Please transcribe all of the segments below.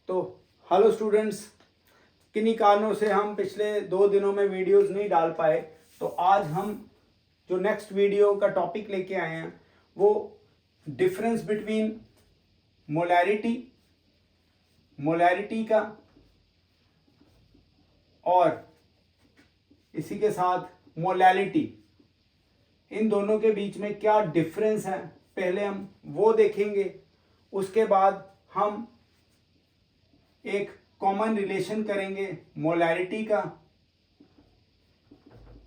तो hello students, किन्हीं कारणों से हम पिछले 2 दिनों में वीडियोस नहीं डाल पाए। तो आज हम जो नेक्स्ट वीडियो का टॉपिक लेके आए हैं वो डिफरेंस बिटवीन मोलैरिटी का और इसी के साथ मोलैलिटी, इन दोनों के बीच में क्या डिफरेंस है पहले हम वो देखेंगे। उसके बाद हम एक कॉमन रिलेशन करेंगे मोलैरिटी का,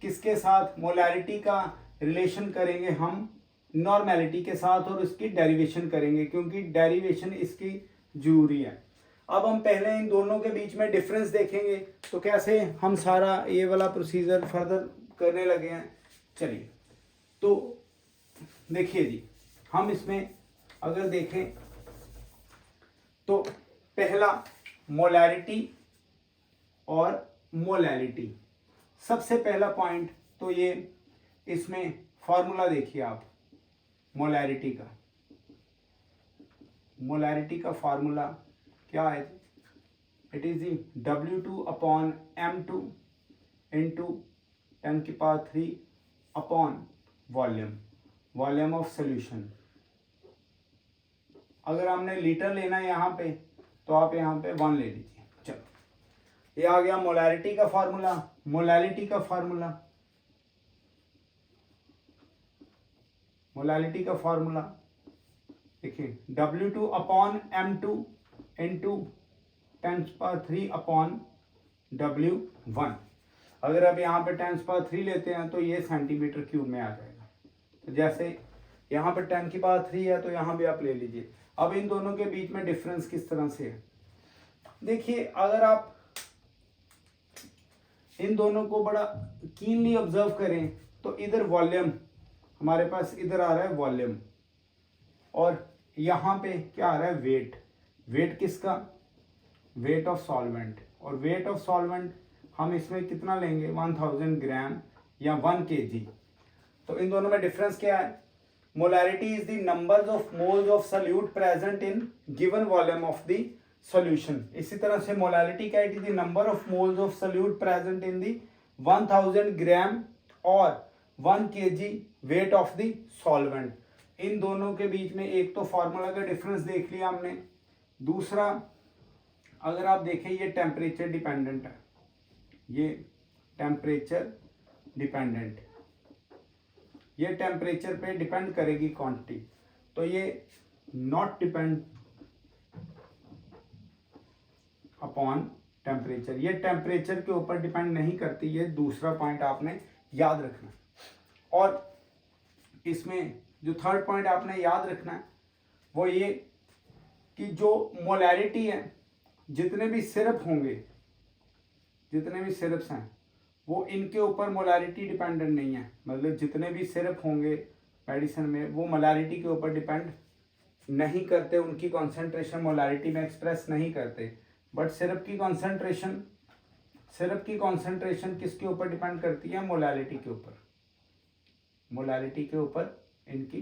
किसके साथ? मोलैरिटी का रिलेशन करेंगे हम नॉर्मेलिटी के साथ और उसकी डेरिवेशन करेंगे, क्योंकि डेरिवेशन इसकी जरूरी है। अब हम पहले इन दोनों के बीच में डिफरेंस देखेंगे। तो कैसे हम सारा ये वाला प्रोसीजर फर्दर करने लगे हैं, चलिए। तो देखिए जी, हम इसमें अगर देखें तो पहला मोलैरिटी और मोलैलिटी, सबसे पहला पॉइंट तो ये इसमें फॉर्मूला देखिए आप मोलैरिटी का फॉर्मूला क्या है? It is W2/m2 into 10⁻³ upon volume of solution. अगर हमने लीटर लेना है यहाँ पे तो आप यहाँ पे 1 ले लीजिए। चलो, ये आ गया मोलैरिटी का फॉर्मूला। मोलैलिटी का फॉर्मूला देखिए, W2/m2 इंटू 10⁻³ अपॉन W1। अगर अब यहाँ पे 10⁻³ लेते हैं तो ये सेंटीमीटर क्यूब में आ जाएगा। तो जैसे यहाँ पे 10⁻³ है तो यहाँ भी आप ले लीजिए। अब इन दोनों के बीच में डिफरेंस किस तरह से है देखिए, अगर आप इन दोनों को बड़ा कीनली ऑब्जर्व करें तो इधर वॉल्यूम हमारे पास इधर आ रहा है वॉल्यूम, और यहाँ पे क्या आ रहा है? वेट किसका? Weight of solvent. और वेट ऑफ सॉल्वेंट हम इसमें कितना लेंगे? 1000 ग्राम या 1 kg। तो इन दोनों में डिफरेंस क्या है? Molarity is the number of moles of solute present in given volume of the solution. इसी तरह से मोलैलिटी क्या? It is the number of moles of solute present in the 1000 gram और 1 kg weight of the solvent. इन दोनों के बीच में एक तो फॉर्मूला का डिफरेंस देख लिया हमने। दूसरा, अगर आप देखें ये टेम्परेचर डिपेंडेंट है, ये टेम्परेचर डिपेंडेंट, ये टेम्परेचर पे डिपेंड करेगी क्वांटिटी। तो ये नॉट डिपेंड अपॉन टेम्परेचर, ये टेम्परेचर के ऊपर डिपेंड नहीं करती। ये दूसरा पॉइंट आपने याद रखना। और इसमें जो थर्ड पॉइंट आपने याद रखना है वो ये कि जो मोलैरिटी है, जितने भी सिरप होंगे, जितने भी सिरप्स हैं, वो इनके ऊपर मोलैरिटी डिपेंडेंट नहीं है। मतलब जितने भी सिरप होंगे मेडिसिन में वो मोलैरिटी के ऊपर डिपेंड नहीं करते, उनकी कॉन्सेंट्रेशन मोलैरिटी में एक्सप्रेस नहीं करते। बट सिरप की कॉन्सेंट्रेशन किसके ऊपर डिपेंड करती है? मोलैलिटी के ऊपर। मोलैलिटी के ऊपर इनकी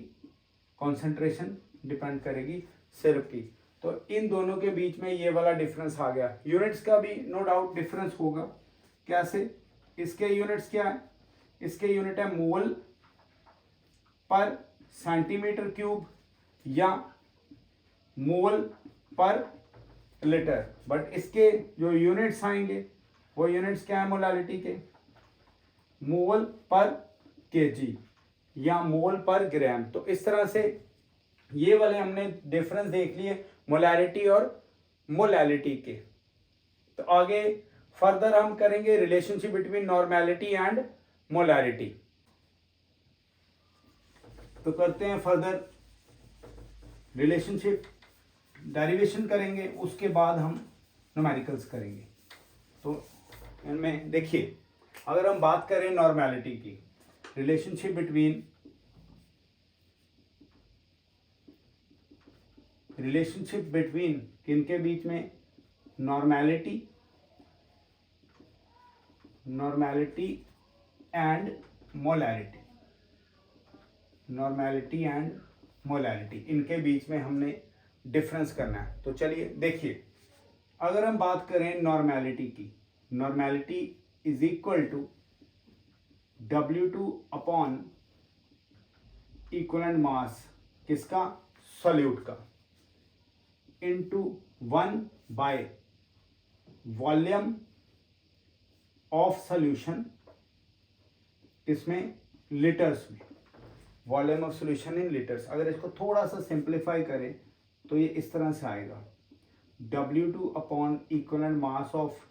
कॉन्सेंट्रेशन डिपेंड करेगी सिरप की। तो इन दोनों के बीच में ये वाला डिफरेंस आ गया। यूनिट्स का भी नो डाउट डिफरेंस होगा। कैसे? इसके यूनिट्स क्या है? इसके यूनिट है मोल पर सेंटीमीटर क्यूब या मोल पर लीटर। बट इसके जो यूनिट्स आएंगे वो यूनिट्स क्या है मोलैलिटी के? मोल पर केजी या मोल पर ग्राम। तो इस तरह से ये वाले हमने डिफरेंस देख लिए मोलैरिटी और मोलैलिटी के। तो आगे फर्दर हम करेंगे relationship between normality and molarity. तो करते हैं फर्दर रिलेशनशिप, डेरिवेशन करेंगे, उसके बाद हम न्यूमेरिकल्स करेंगे। तो इनमें देखिए, अगर हम बात करें नॉर्मेलिटी की, रिलेशनशिप बिटवीन किनके बीच में? नॉर्मेलिटी एंड मोलैरिटी, इनके बीच में हमने डिफरेंस करना है। तो चलिए देखिए, अगर हम बात करें नॉर्मेलिटी की, normality is equal to W2 upon equivalent mass किसका, सॉल्यूट का, into 1 by volume of solution, इसमें लीटर्स में, volume of solution in litres. अगर इसको थोड़ा सा सिंप्लीफाई करें तो ये इस तरह से आएगा, W2 upon equivalent mass of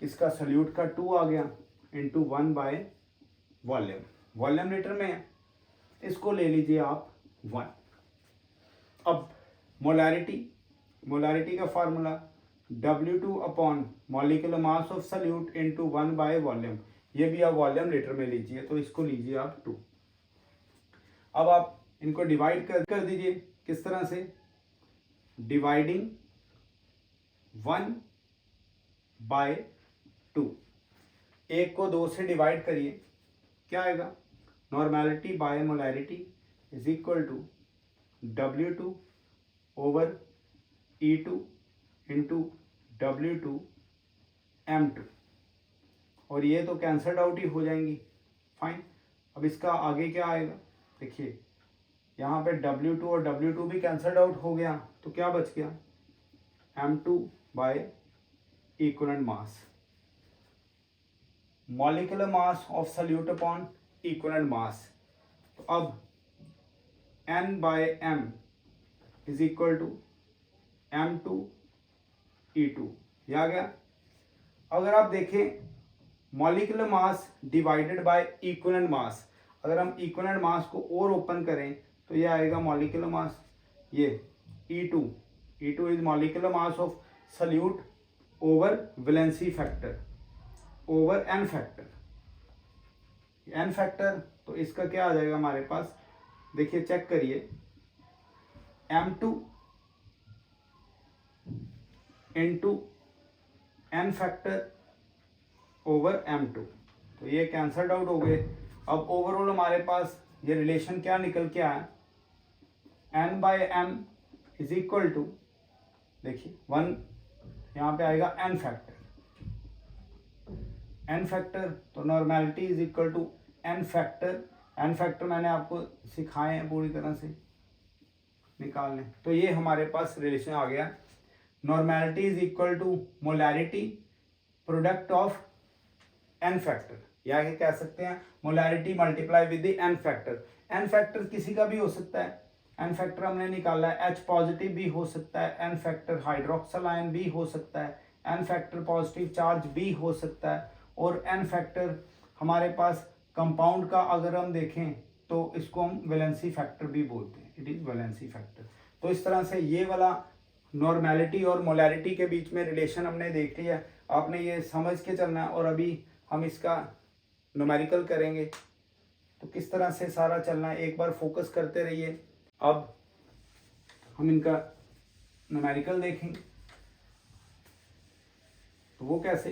इसका सॉल्यूट का 2 आ गया into 1 by volume, volume litre में है, इसको ले लीजिए आप 1। अब मोलारिटी, मोलारिटी का formula W2 upon molecular mass of solute into 1 by volume, ये भी आप वॉल्यूम लीटर में लीजिए, तो इसको लीजिए आप 2। अब आप इनको डिवाइड कर दीजिए, किस तरह से, डिवाइडिंग 1 बाय 2, एक को 2 से डिवाइड करिए, क्या आएगा, normality by molarity is equal to W2 over E2 into W2 M2, और ये तो कैंसल्ड आउट ही हो जाएंगी, फाइन। अब इसका आगे क्या आएगा, देखिए यहाँ पे W2 और W2 भी कैंसल्ड आउट हो गया, तो क्या बच गया, M2 by equivalent mass, molecular mass of solute upon equivalent mass. तो अब N by M is equal to M2 E2, ये आ गया। अगर आप देखें molecular mass divided by equivalent mass, अगर हम इक्वलेंट मास को और ओपन करें तो ये आएगा मॉलिक्यूलर मास, ये E2 is molecular mass of solute over valency factor over N factor, N factor, तो इसका क्या आ जाएगा हमारे पास, देखिए चेक करिए, M2 into N factor over M2, तो ये कैंसल्ड आउट हो गए। अब ओवरऑल हमारे पास ये रिलेशन क्या निकल के आया, N by M is equal to, देखिए 1 यहाँ पे आएगा N फैक्टर, N फैक्टर, तो normality is equal to N factor, N factor मैंने आपको सिखाए हैं पूरी तरह से निकालने, तो ये हमारे पास रिलेशन आ गया, normality is equal to molarity product of N factor, या ये कह सकते हैं molarity multiply with the N factor. N factor किसी का भी हो सकता है, N फैक्टर हमने निकाला है, H पॉजिटिव भी हो सकता है, N फैक्टर हाइड्रोक्सिल आयन भी हो सकता है, N फैक्टर पॉजिटिव चार्ज भी हो सकता है, और N फैक्टर हमारे पास कंपाउंड का अगर हम देखें तो इसको हम वैलेंसी फैक्टर भी बोलते हैं, इट इज वैलेंसी फैक्टर। तो इस तरह से ये वाला नॉर्मेलिटी और मोलैरिटी के बीच में रिलेशन हमने देख लिया, आपने ये समझ के चलना है। और अभी हम इसका न्यूमेरिकल करेंगे, तो किस तरह से सारा चलना है एक बार फोकस करते रहिए। अब हम इनका न्यूमेरिकल देखेंगे, तो वो कैसे,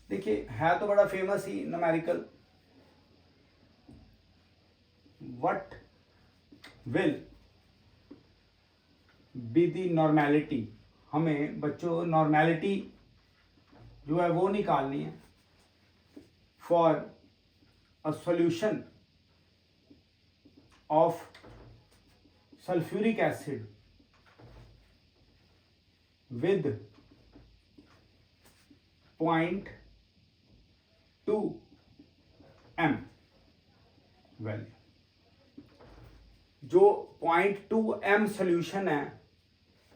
देखिए है तो बड़ा famous he numerical, what will be the normality, हमें बच्चों नॉर्मेलिटी जो है वो निकालनी है for a solution of sulphuric acid with 0.2 m value. जो 0.2 m सोल्यूशन है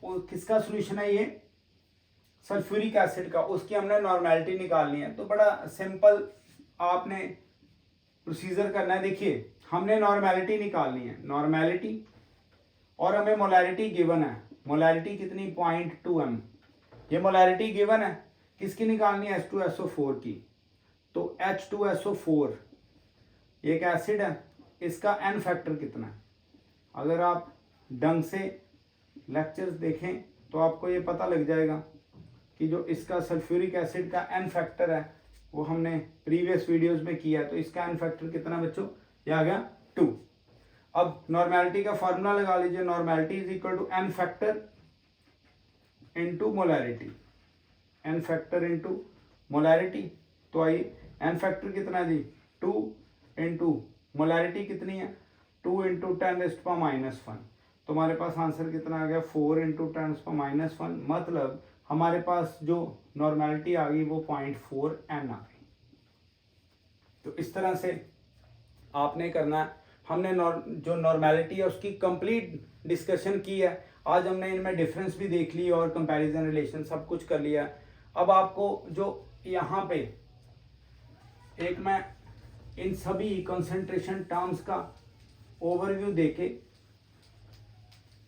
वो किसका सोल्यूशन है, ये सल्फ्यूरिक एसिड का, उसकी हमने नॉर्मेलिटी निकालनी है। तो बड़ा सिंपल आपने प्रोसीजर करना है। देखिए हमने नॉर्मेलिटी निकालनी है, नॉर्मेलिटी, और हमें मोलैरिटी गिवन है, मोलैरिटी कितनी 0.2 m, ये मोलैरिटी गिवन है, किसकी निकालनी है, H2SO4 की। तो H2SO4 ये एक एसिड है, इसका N फैक्टर कितना है, अगर आप ढंग से लेक्चर्स देखें तो आपको ये पता लग जाएगा कि जो इसका सल्फ्यूरिक एसिड का N फैक्टर है वो हमने प्रीवियस वीडियोस में किया है। तो इसका N फैक्टर कितना बच्चों, ये आ गया 2। अब नॉर्मेलिटी का फार्मूला लगा लीजिए, normality is equal to N factor into molarity. n factor into molarity. तो आइए n फैक्टर कितना है जी 2 इंटू मोलैरिटी कितनी है 2 इंटू 10⁻⁻1। तो हमारे पास आंसर कितना आ गया 4 इंटू 10⁻⁻1, मतलब हमारे पास जो नॉर्मेलिटी आ गई वो 0.4 n आ गई। तो इस तरह से आपने करना है। हमने जो नॉर्मेलिटी है उसकी कंप्लीट डिस्कशन की है। आज हमने इनमें डिफरेंस भी देख ली और कंपैरिजन रिलेशन सब कुछ कर लिया। अब आपको जो यहाँ पे एक मैं इन सभी कंसंट्रेशन टर्म्स का ओवरव्यू देके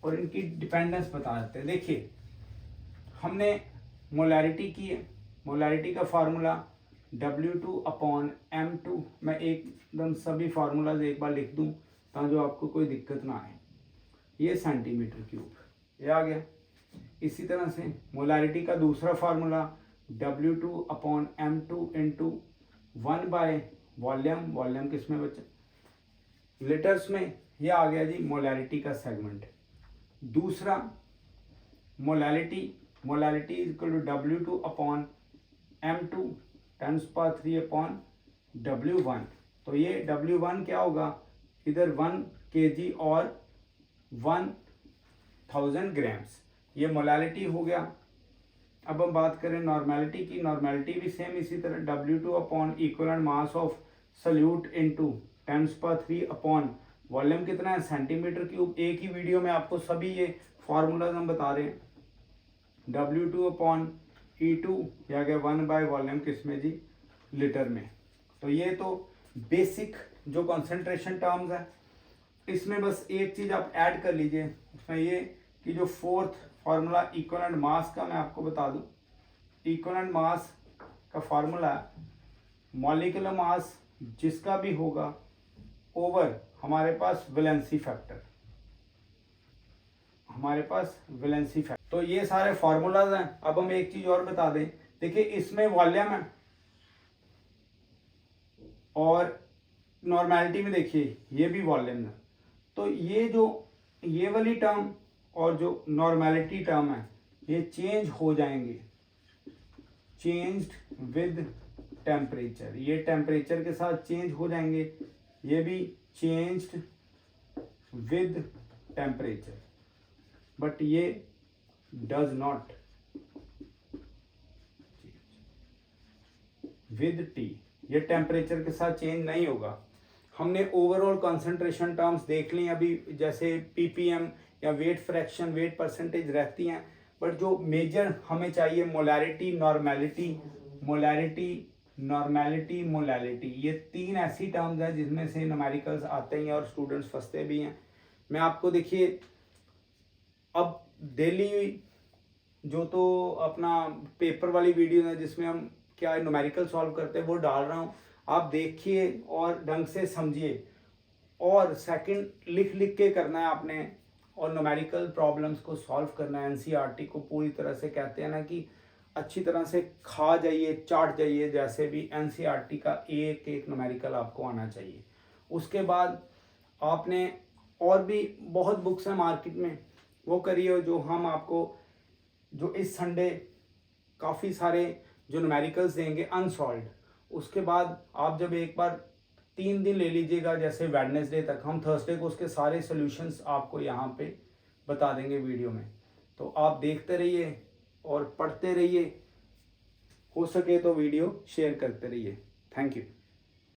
और इनकी डिपेंडेंस बता देते हैं। देखिए हमने मोलैरिटी की है, मोलैरिटी का फार्मूला W2/m2। मैं एकदम सभी फार्मूलाज एक बार लिख दूं ताकि आपको कोई दिक्कत ना आए। ये सेंटीमीटर क्यूब ये आ गया। इसी तरह से मोलैरिटी का दूसरा फार्मूला W2/m2 इंटू 1/वॉल्यूम, वॉल्यूम किस में बचा लीटर्स में, ये आ गया जी मोलैरिटी का सेगमेंट। दूसरा molarity is equal to W2/m2 10⁻³ तो ये W1 क्या होगा इधर 1 kg और 1000 ग्राम्स, ये मोलैरिटी हो गया। अब हम बात करें नॉर्मेलिटी की, नॉर्मेलिटी भी सेम इसी तरह W2/इक्वलेंट mass of solute into 10⁻³ volume कितना है सेंटीमीटर क्यूब। एक ही वीडियो में आपको सभी ये फार्मूलाज हम बता रहे हैं। W2/E2 या गया 1/वॉल्यूम किसमें जी लीटर में। तो ये तो बेसिक जो कंसंट्रेशन टर्म्स है, इसमें बस एक चीज आप ऐड कर लीजिए उसमें ये कि जो फोर्थ फार्मूला इक्विवेलेंट मास का मैं आपको बता दूं। इक्विवेलेंट मास का फार्मूला मॉलिक्यूलर मास जिसका भी होगा ओवर हमारे पास वैलेंसी फैक्टर, हमारे पास वैलेंसी फैक्टर। तो ये सारे फार्मूलाज हैं। अब हम एक चीज और बता दें, देखिए इसमें वॉल्यूम है और नॉर्मेलिटी में देखिए ये भी वॉल्यूम है। तो ये वाली टर्म और जो नॉर्मेलिटी टर्म है ये चेंज हो जाएंगे, चेंज्ड विद टेम्परेचर। ये टेम्परेचर के साथ चेंज हो जाएंगे, ये भी चेंज्ड विद टेम्परेचर, बट ये डज नॉट विद टी, ये टेम्परेचर के साथ चेंज नहीं होगा। हमने ओवरऑल कंसंट्रेशन टर्म्स देख ली अभी, जैसे पीपीएम या वेट फ्रैक्शन, वेट परसेंटेज रहती हैं, बट जो मेजर हमें चाहिए molarity, normality, molarity, normality, molality, ये तीन ऐसी टर्म्स हैं जिसमें से न्यूमेरिकल्स आते हैं और स्टूडेंट्स फंसते भी हैं। मैं आपको देखिए अब डेली जो तो अपना पेपर वाली वीडियो है जिसमें हम क्या न्यूमेरिकल सॉल्व करते हैं वो डाल रहा हूँ, आप देखिए और ढंग से समझिए। और सेकंड लिख लिख के करना है आपने, और न्यूमेरिकल प्रॉब्लम्स को सॉल्व करना है। एनसीईआरटी को पूरी तरह से कहते हैं ना कि अच्छी तरह से खा जाइए, चाट जाइए, जैसे भी एनसीईआरटी का एक एक न्यूमेरिकल आपको आना चाहिए। उसके बाद आपने और भी बहुत बुक्स हैं मार्केट में, वो करिए जो हम आपको जो इस संडे काफ़ी सारे जो न्यूमेरिकल्स देंगे अनसॉल्व्ड। उसके बाद आप जब एक बार 3 दिन ले लीजिएगा, जैसे वेडनेसडे तक, हम थर्सडे को उसके सारे सॉल्यूशंस आपको यहाँ पे बता देंगे वीडियो में। तो आप देखते रहिए और पढ़ते रहिए, हो सके तो वीडियो शेयर करते रहिए। Thank you.